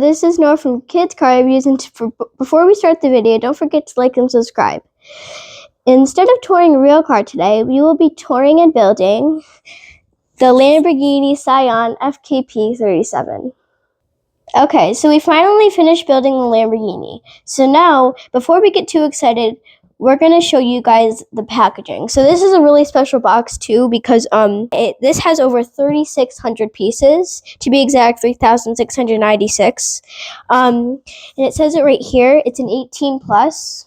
this is Nora from Kids Car Reviews, and before we start the video, don't forget to like and subscribe. Instead of touring a real car today, we will be touring and building the Lamborghini Sian FKP 37. Okay, so we finally finished building the Lamborghini. So now, before we get too excited, we're going to show you guys the packaging. So this is a really special box too, because this has over 3,600 pieces, to be exact 3,696. And it says it right here, it's an 18 plus.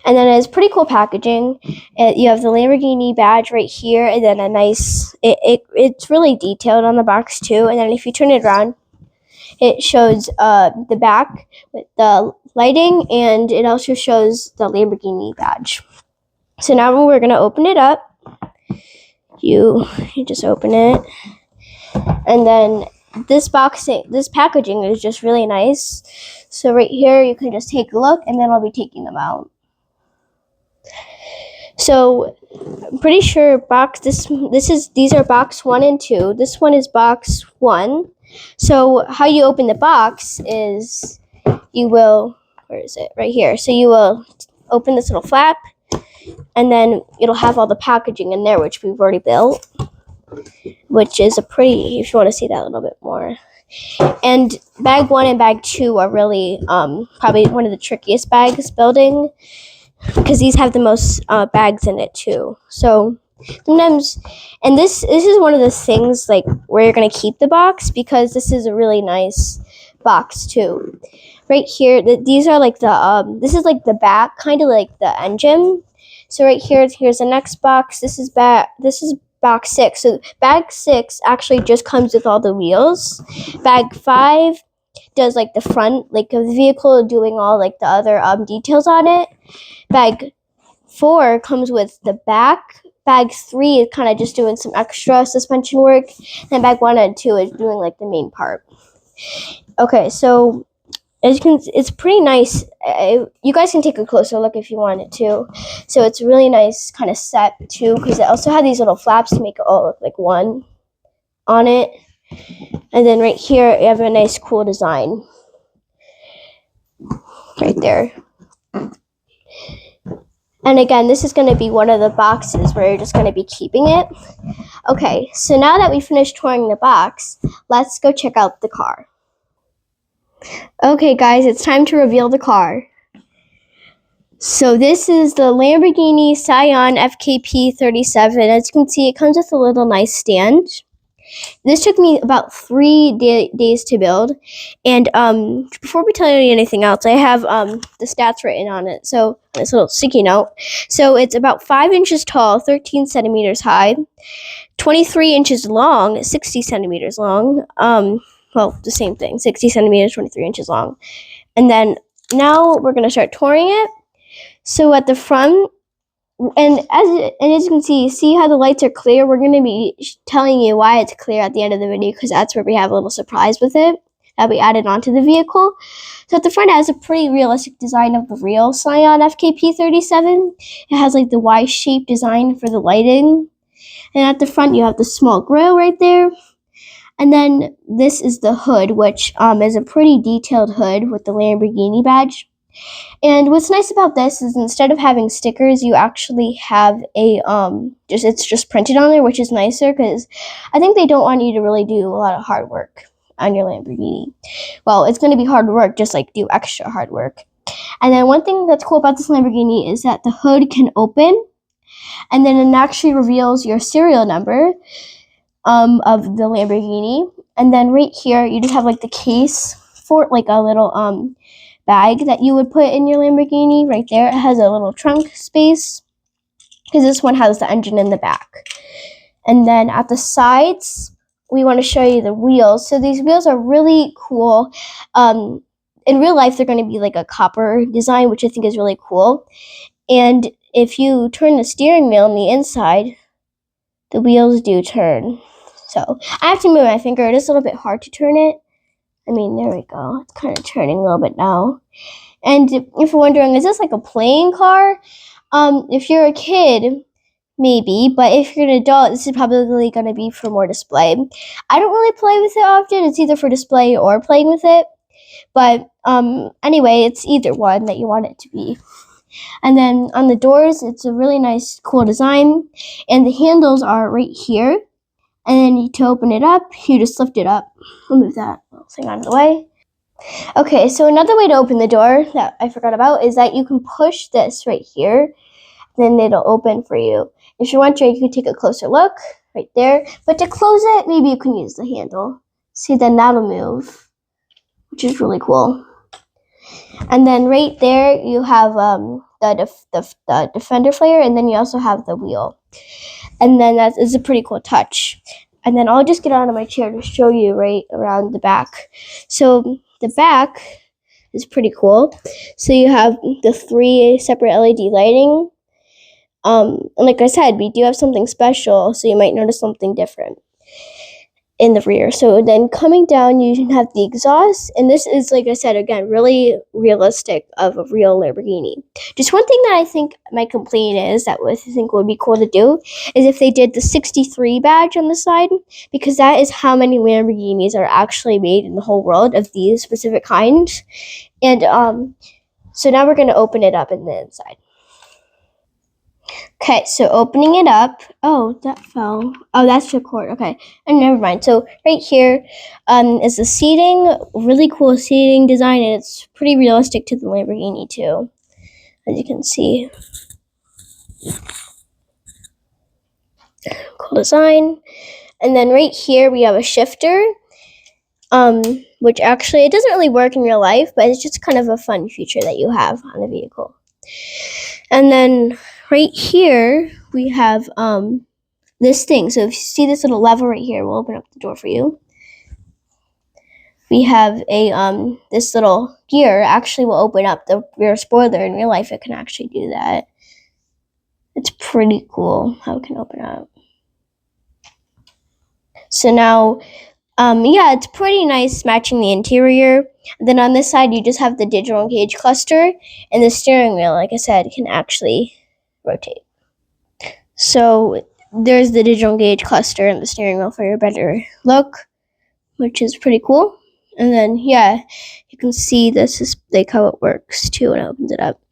And then it's pretty cool packaging. You have the Lamborghini badge right here, and then a nice, it's really detailed on the box too. And then if you turn it around, it shows the back with the lighting, and it also shows the Lamborghini badge. So now we're going to open it up. You just open it. And then this packaging is just really nice. So right here, you can just take a look, and then I'll be taking them out. So I'm pretty sure these are box 1 and 2. This one is box 1. So how you open the box is you will, where is it? Right here. So you will open this little flap, and then it'll have all the packaging in there, which we've already built, which is if you want to see that a little bit more. And bag 1 and bag 2 are really probably one of the trickiest bags building, because these have the most bags in it too. So sometimes, and this is one of the things like where you're going to keep the box, because this is a really nice box too. Right here, these are like this is like the back, kind of like the engine. So right here's the next box. This is box 6. So bag 6 actually just comes with all the wheels. Bag 5 does like the front, like of the vehicle, doing all like the other details on it. Bag 4 comes with the back. Bag 3 is kind of just doing some extra suspension work, and bag 1 and 2 is doing like the main part. Okay, so as you can, it's pretty nice. You guys can take a closer look if you wanted to. So it's really nice kind of set too, because it also had these little flaps to make it all look like one on it. And then right here, you have a nice cool design right there. And again, this is going to be one of the boxes where you're just going to be keeping it. Okay, so now that we finished touring the box, let's go check out the car. Okay guys, it's time to reveal the car. So this is the Lamborghini Sian FKP 37. As you can see, it comes with a little nice stand. This took me about 3 days to build. And before we tell you anything else, I have the stats written on it. So this little sticky note. So it's about 5 inches tall, 13 centimeters high, 23 inches long, 60 centimeters long. Well, the same thing, 60 centimeters, 23 inches long. And then now we're going to start touring it. So at the front, and as you can see how the lights are clear. We're going to be telling you why it's clear at the end of the video, because that's where we have a little surprise with it that we added onto the vehicle. So at the front, it has a pretty realistic design of the real Sian FKP 37. It has like the Y-shaped design for the lighting. And at the front, you have the small grille right there. And then this is the hood, which is a pretty detailed hood with the Lamborghini badge. And what's nice about this is instead of having stickers, you actually have a it's just printed on there, which is nicer, because I think they don't want you to really do a lot of hard work on your Lamborghini. Well, it's going to be hard work, just like do extra hard work. And then one thing that's cool about this Lamborghini is that the hood can open, and then it actually reveals your serial number of the Lamborghini. And then right here, you just have like the case for like a little bag that you would put in your Lamborghini. Right there, it has a little trunk space, because this one has the engine in the back. And then at the sides, we want to show you the wheels. So these wheels are really cool. In real life, they're going to be like a copper design, which I think is really cool. And if you turn the steering wheel on the inside, the wheels do turn. So I have to move my finger. It is a little bit hard to turn it. I mean, there we go. It's kind of turning a little bit now. And if you're wondering, is this like a playing car? If you're a kid, maybe, but if you're an adult, this is probably going to be for more display. I don't really play with it often. It's either for display or playing with it. But anyway, it's either one that you want it to be. And then on the doors, it's a really nice, cool design. And the handles are right here. And then to open it up, you just lift it up. I'll move that little thing out of the way. Okay, so another way to open the door that I forgot about is that you can push this right here. Then it'll open for you. If you want to, you can take a closer look right there. But to close it, maybe you can use the handle. See, then that'll move, which is really cool. And then right there, you have the defender flare, and then you also have the wheel. And then that is a pretty cool touch. And then I'll just get out of my chair to show you right around the back. So the back is pretty cool. So you have the 3 separate LED lighting. And like I said, we do have something special, so you might notice something different in the rear. So then coming down, you have the exhaust, and this is, like I said, again, really realistic of a real Lamborghini. Just one thing that I think my complaint is that I think would be cool to do is if they did the 63 badge on the side, because that is how many Lamborghinis are actually made in the whole world of these specific kinds. And so now we're going to open it up in the inside. Okay, so opening it up. Oh, that fell. Oh, that's the cord. Okay, and never mind. So right here is the seating. Really cool seating design, and it's pretty realistic to the Lamborghini too, as you can see. Cool design. And then right here we have a shifter, which actually it doesn't really work in real life, but it's just kind of a fun feature that you have on a vehicle. And then right here we have this thing. So if you see this little lever right here, we'll open up the door for you. We have a this little gear actually will open up the rear spoiler. In real life, it can actually do that. It's pretty cool how it can open up. So now, yeah, it's pretty nice matching the interior. And then on this side, you just have the digital gauge cluster, and the steering wheel, like I said, can actually rotate. So there's the digital gauge cluster and the steering wheel for your better look, which is pretty cool. And then, yeah, you can see this is like how it works too when it opens it up.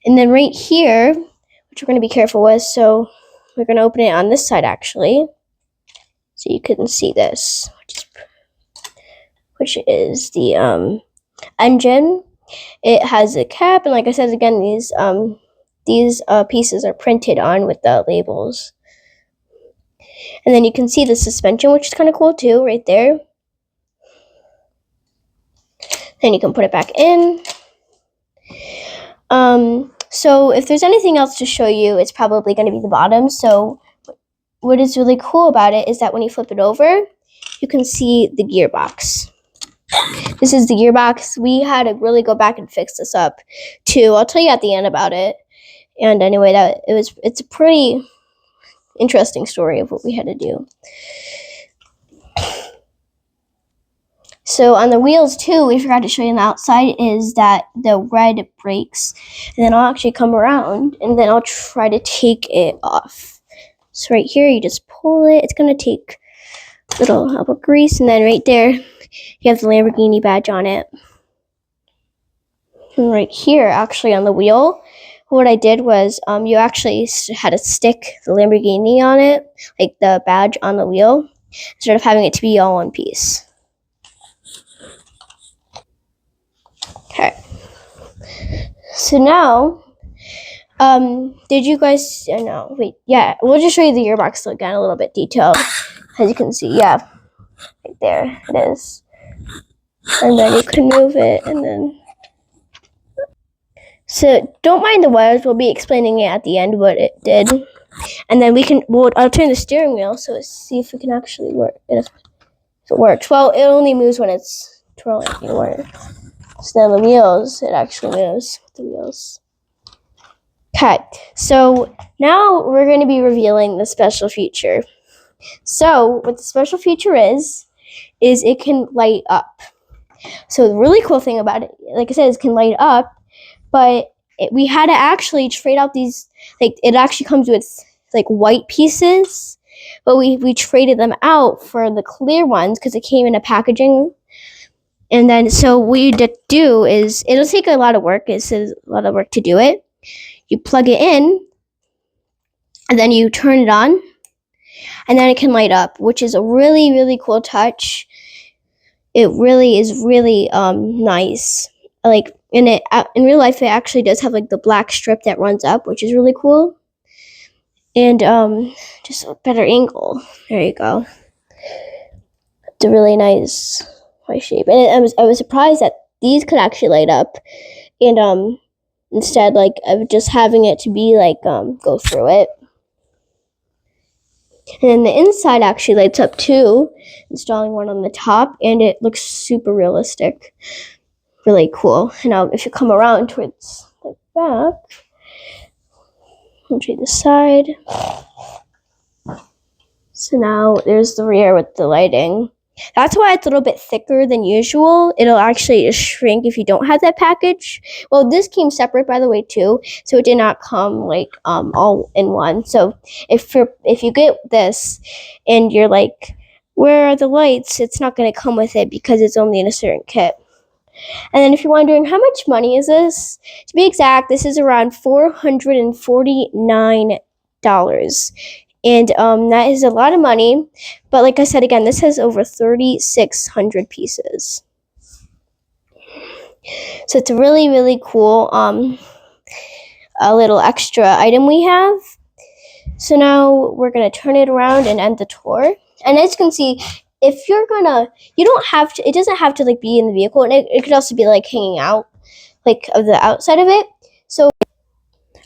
And then right here, which we're going to be careful with, so we're going to open it on this side actually, so you can see this, which is the engine. It has a cap, and like I said again, these pieces are printed on with the labels. And then you can see the suspension, which is kind of cool too, right there. Then you can put it back in. So if there's anything else to show you, it's probably going to be the bottom. So what is really cool about it is that when you flip it over, you can see the gearbox. This is the gearbox. We had to really go back and fix this up too. I'll tell you at the end about it. And anyway, it's a pretty interesting story of what we had to do. So on the wheels too, we forgot to show you on the outside is that the red brakes. And then I'll actually come around and then I'll try to take it off. So right here, you just pull it. It's going to take a little help of grease. And then right there, you have the Lamborghini badge on it. And right here, actually on the wheel, what I did was you actually had to stick the Lamborghini on it, like the badge on the wheel, instead of having it to be all one piece. Okay. So now, did you guys, no, wait, yeah, we'll just show you the gearbox again, a little bit detailed. As you can see, yeah, right there it is. And then you can move it, and then, so don't mind the wires, we'll be explaining it at the end what it did. And then I'll turn the steering wheel, so let's see if it can actually work, if it works. Well, it only moves when it's twirling, so then the wheels, it actually moves with the wheels. Okay, so now we're going to be revealing the special feature. So what the special feature is it can light up. So the really cool thing about it, like I said, is it can light up, but we had to actually trade out these, like it actually comes with like white pieces, but we traded them out for the clear ones because it came in a packaging. And then so what you do is, it'll take a lot of work. It's a lot of work to do it. You plug it in, and then you turn it on, and then it can light up, which is a really, really cool touch. It really is really nice. Like in real life, it actually does have like the black strip that runs up, which is really cool. And just a better angle. There you go. It's a really nice shape. And I was surprised that these could actually light up. And instead, like, of just having it to be like go through it. And then the inside actually lights up too, installing one on the top, and it looks super realistic. Really cool. And now if you come around towards the back, I'll show you the side. So now there's the rear with the lighting. That's why it's a little bit thicker than usual. It'll actually just shrink if you don't have that package. Well, this came separate, by the way, too, so it did not come like all in one. So if you get this and you're like, where are the lights? It's not going to come with it because it's only in a certain kit. And then if you're wondering how much money is this, to be exact, this is around $449. And that is a lot of money. But like I said again, this has over 3,600 pieces. So it's a really, really cool a little extra item we have. So now we're going to turn it around and end the tour. And as you can see, if you're you don't have to, it doesn't have to like be in the vehicle. And it could also be like hanging out, like of the outside of it.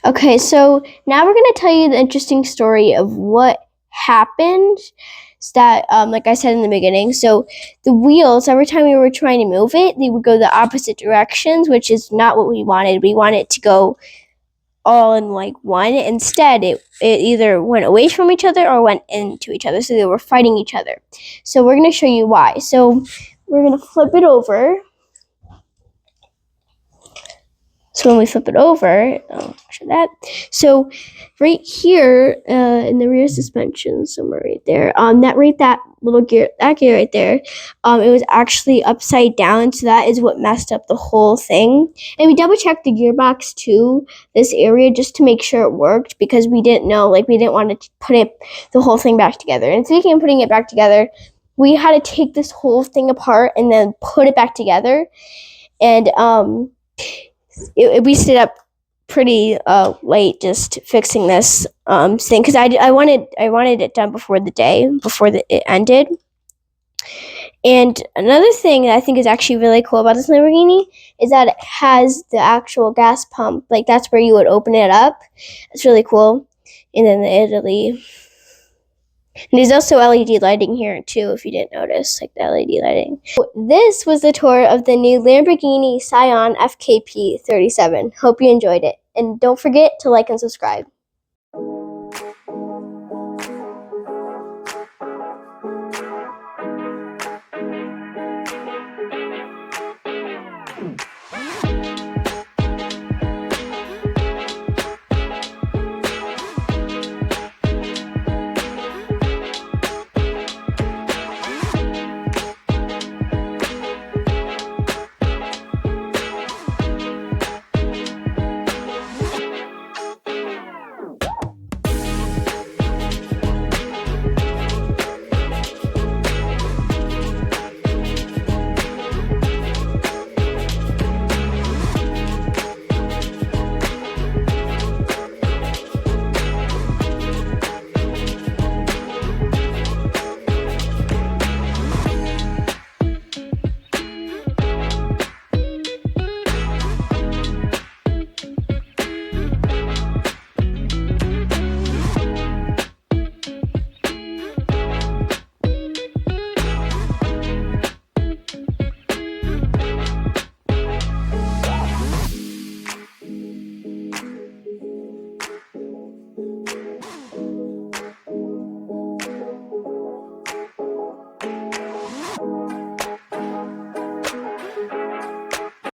Okay, so now we're going to tell you the interesting story of what happened. That, like I said in the beginning, so the wheels, every time we were trying to move it, they would go the opposite directions, which is not what we wanted. We wanted it to go all in like one. Instead, it either went away from each other or went into each other, so they were fighting each other. So we're going to show you why. So we're going to flip it over. So when we flip it over, I'll show that. So right here in the rear suspension, somewhere right there, that little gear, that gear right there, it was actually upside down. So that is what messed up the whole thing. And we double checked the gearbox too, this area, just to make sure it worked, because we didn't know, like we didn't want to put the whole thing back together. And speaking of putting it back together, we had to take this whole thing apart and then put it back together. And we stayed up pretty late just fixing this thing, because I wanted it done before it ended. And another thing that I think is actually really cool about this Lamborghini is that it has the actual gas pump. Like, that's where you would open it up. It's really cool. And then the Italy. And there's also LED lighting here too, if you didn't notice, like the LED lighting. This was the tour of the new Lamborghini Sian FKP 37. Hope you enjoyed it. And don't forget to like and subscribe.